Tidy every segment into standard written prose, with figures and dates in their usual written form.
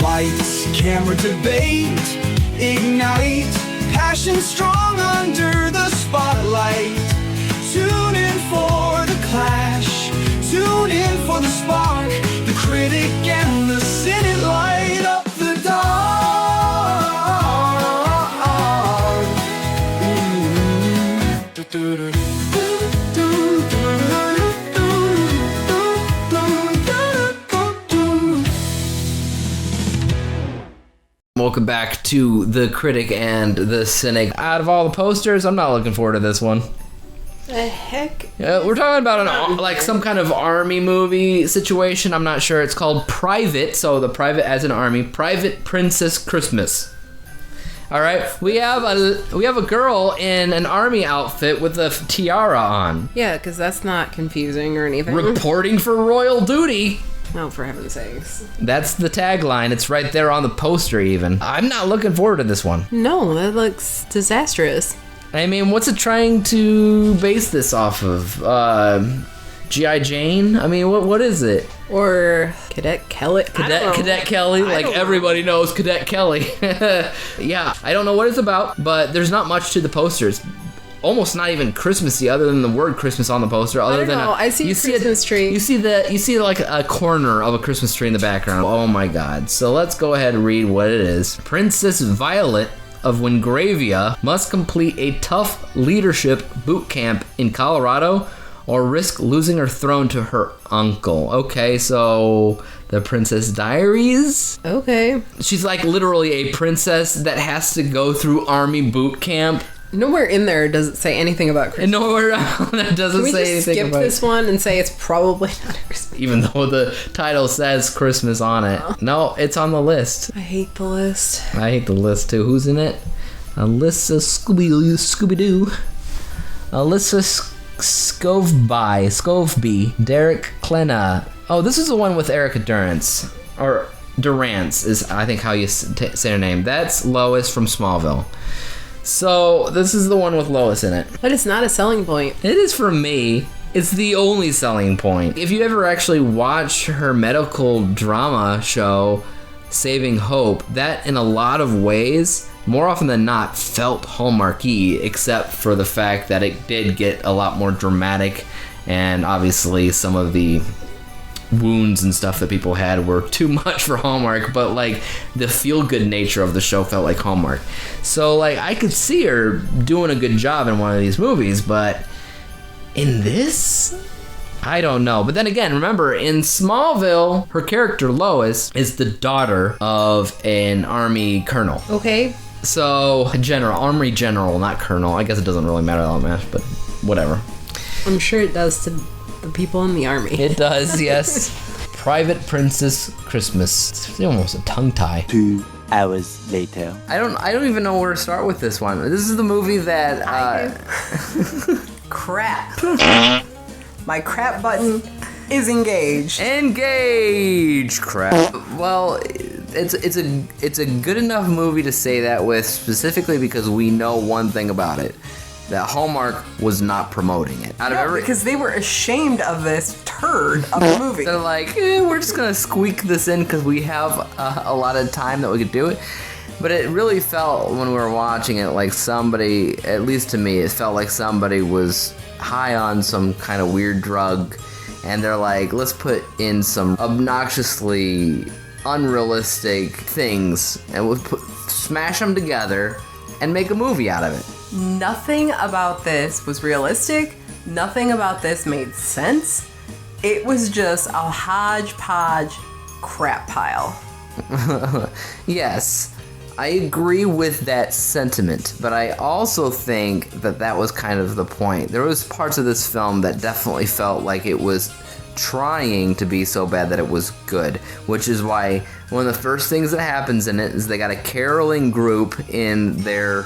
Lights, camera, debate, ignite, passion strong under the spotlight. Tune in for the clash, tune in for the spark. The critic and the cynic light up the dark. Welcome back to The Critic and the Cynic. Out of all the posters, I'm not looking forward to this one. The heck? We're talking about some kind of army movie situation. I'm not sure. It's called Private, so the private as an army. Private Princess Christmas. All right, we have a girl in an army outfit with a tiara on. Yeah, because that's not confusing or anything. Reporting for royal duty. Oh, for heaven's sakes. That's the tagline. It's right there on the poster even. I'm not looking forward to this one. No, that looks disastrous. I mean, what's it trying to base this off of? G.I. Jane? I mean, what is it? Or Cadet Kelly? Cadet Kelly? Like, everybody knows Cadet Kelly. Yeah, I don't know what it's about, but there's not much to the posters. Almost not even Christmassy, other than the word Christmas on the poster. I see a Christmas tree. You see like a corner of a Christmas tree in the background. Oh my God! So let's go ahead and read what it is. Princess Violet of Wingravia must complete a tough leadership boot camp in Colorado, or risk losing her throne to her uncle. Okay, so the Princess Diaries. Okay. She's like literally a princess that has to go through army boot camp. Nowhere in there does it say anything about Christmas. Nowhere that doesn't say anything about it. Can we just skip this one and say it's probably not Christmas? Even though the title says Christmas on it. No, it's on the list. I hate the list. I hate the list too. Who's in it? Alyssa Scooby-Doo. Alyssa Scoveby. Derek Klena. Oh, this is the one with Erica Durance. Or Durance is, I think, how you say her name. That's Lois from Smallville. So, this is the one with Lois in it. But it's not a selling point. It is for me. It's the only selling point. If you ever actually watch her medical drama show, Saving Hope, that in a lot of ways, more often than not, felt Hallmark-y, except for the fact that it did get a lot more dramatic, and obviously some of the wounds and stuff that people had were too much for Hallmark, but like the feel-good nature of the show felt like Hallmark. So like I could see her doing a good job in one of these movies, but in this, I don't know. But then again, remember in Smallville, her character Lois is the daughter of an army colonel. Okay. So army general, not colonel. I guess it doesn't really matter that much, but whatever. I'm sure it does to the people in the army. It does, yes. Private Princess Christmas. It's almost a tongue tie. 2 hours later. I don't even know where to start with this one. This is the movie that crap. My crap button is engaged. Engage crap. Well, it's a good enough movie to say that with, specifically because we know one thing about it. That Hallmark was not promoting it. Because they were ashamed of this turd of a movie. They're like, we're just gonna squeak this in because we have a lot of time that we could do it. But it really felt, when we were watching it, like somebody, at least to me, it felt like somebody was high on some kind of weird drug, and they're like, let's put in some obnoxiously unrealistic things, and we'll smash them together and make a movie out of it. Nothing about this was realistic. Nothing about this made sense. It was just a hodgepodge crap pile. Yes, I agree with that sentiment, but I also think that that was kind of the point. There was parts of this film that definitely felt like it was trying to be so bad that it was good, which is why one of the first things that happens in it is they got a caroling group in their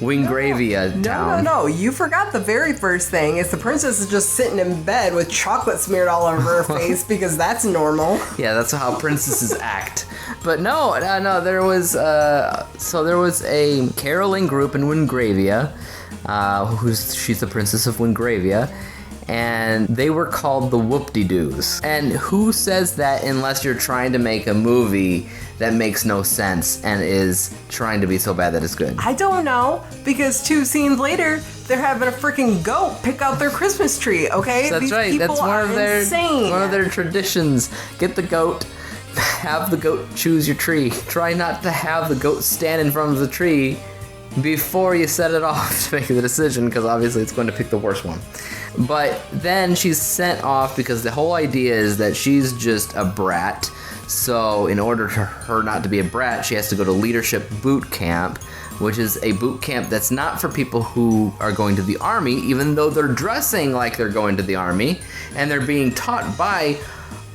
Wingravia town. No, you forgot the very first thing. Is the princess is just sitting in bed with chocolate smeared all over her face because that's normal. Yeah, that's how princesses act. But no, there was a caroling group in Wingravia, she's the princess of Wingravia, and they were called the Whoop-de-Doos. And who says that unless you're trying to make a movie that makes no sense and is trying to be so bad that it's good? I don't know, because 2 scenes later, they're having a freaking goat pick out their Christmas tree, okay? That's These right. people That's one are of their insane. one of their traditions. Get the goat, have the goat choose your tree. Try not to have the goat stand in front of the tree before you set it off to make the decision, because obviously it's going to pick the worst one. But then she's sent off because the whole idea is that she's just a brat. So in order for her not to be a brat, she has to go to leadership boot camp, which is a boot camp that's not for people who are going to the army, even though they're dressing like they're going to the army, and they're being taught by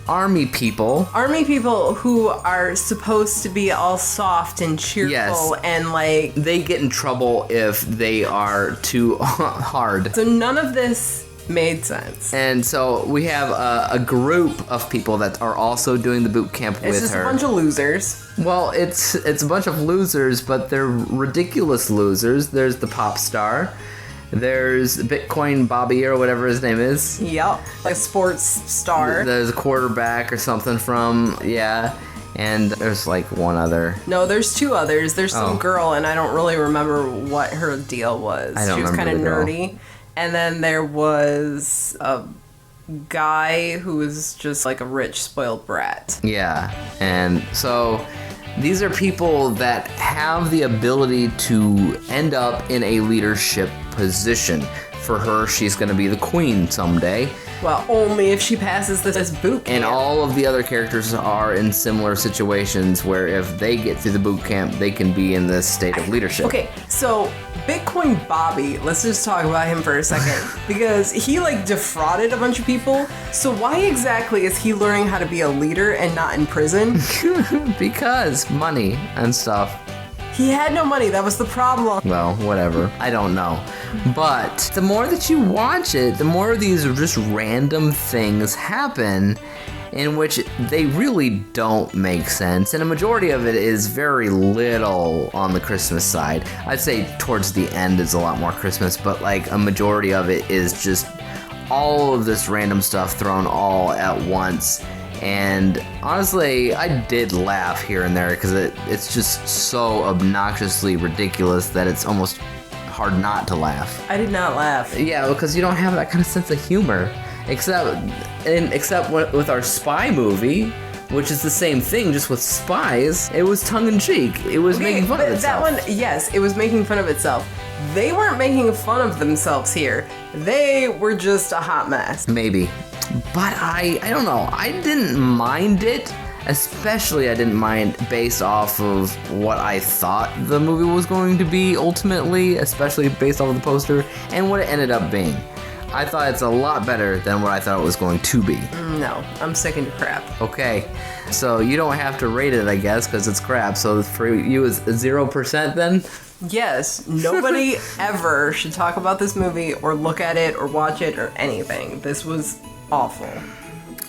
army people. Army people who are supposed to be all soft and cheerful. Yes. And like... They get in trouble if they are too hard. So none of this made sense. And so we have a group of people that are also doing the boot camp It's with just her. a bunch of losers. Well, it's a bunch of losers, but they're ridiculous losers. There's the pop star. There's Bitcoin Bobby or whatever his name is. Yep. Like a sports star. There's a quarterback or something from, yeah. And there's like one other. No, there's 2 others. There's some Oh. girl, and I don't really remember what her deal was. I don't She was kind remember of the girl. nerdy. And then there was a guy who was just like a rich, spoiled brat. Yeah. And so these are people that have the ability to end up in a leadership position. For her, she's going to be the queen someday. Well, only if she passes this boot camp. And all of the other characters are in similar situations where if they get through the boot camp, they can be in this state of leadership. Okay, so Bitcoin Bobby, let's just talk about him for a second. Because he like defrauded a bunch of people. So why exactly is he learning how to be a leader and not in prison? Because money and stuff. He had no money, that was the problem. Well, whatever. I don't know. But the more that you watch it, the more these just random things happen in which they really don't make sense. And a majority of it is very little on the Christmas side. I'd say towards the end is a lot more Christmas, but like a majority of it is just all of this random stuff thrown all at once. And honestly, I did laugh here and there because it's just so obnoxiously ridiculous that it's almost hard not to laugh. I did not laugh. Yeah, because you don't have that kind of sense of humor. Except with our spy movie, which is the same thing, just with spies. It was tongue-in-cheek. It was making fun of But itself. that one, yes, it was making fun of itself. They weren't making fun of themselves here. They were just a hot mess. Maybe. But I don't know. I didn't mind it. Especially I didn't mind based off of what I thought the movie was going to be ultimately, especially based off of the poster and what it ended up being. I thought it's a lot better than what I thought it was going to be. No, I'm sick of crap. Okay, so you don't have to rate it, I guess, because it's crap. So for you, it's 0% then? Yes, nobody ever should talk about this movie or look at it or watch it or anything. This was awful.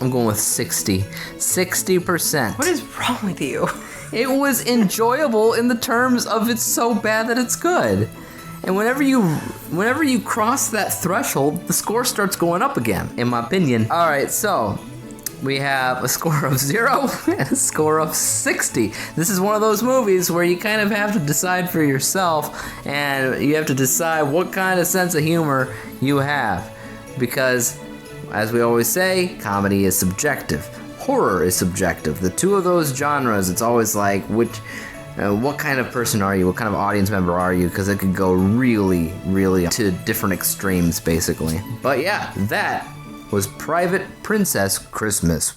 I'm going with 60. 60%. What is wrong with you? It was enjoyable in the terms of it's so bad that it's good. And whenever you cross that threshold, the score starts going up again, in my opinion. All right, so we have a score of 0 and a score of 60. This is one of those movies where you kind of have to decide for yourself, and you have to decide what kind of sense of humor you have. Because, as we always say, comedy is subjective. Horror is subjective. The two of those genres, it's always like, what kind of person are you? What kind of audience member are you? Because it could go really, really to different extremes, basically. But yeah, that was Private Princess Christmas.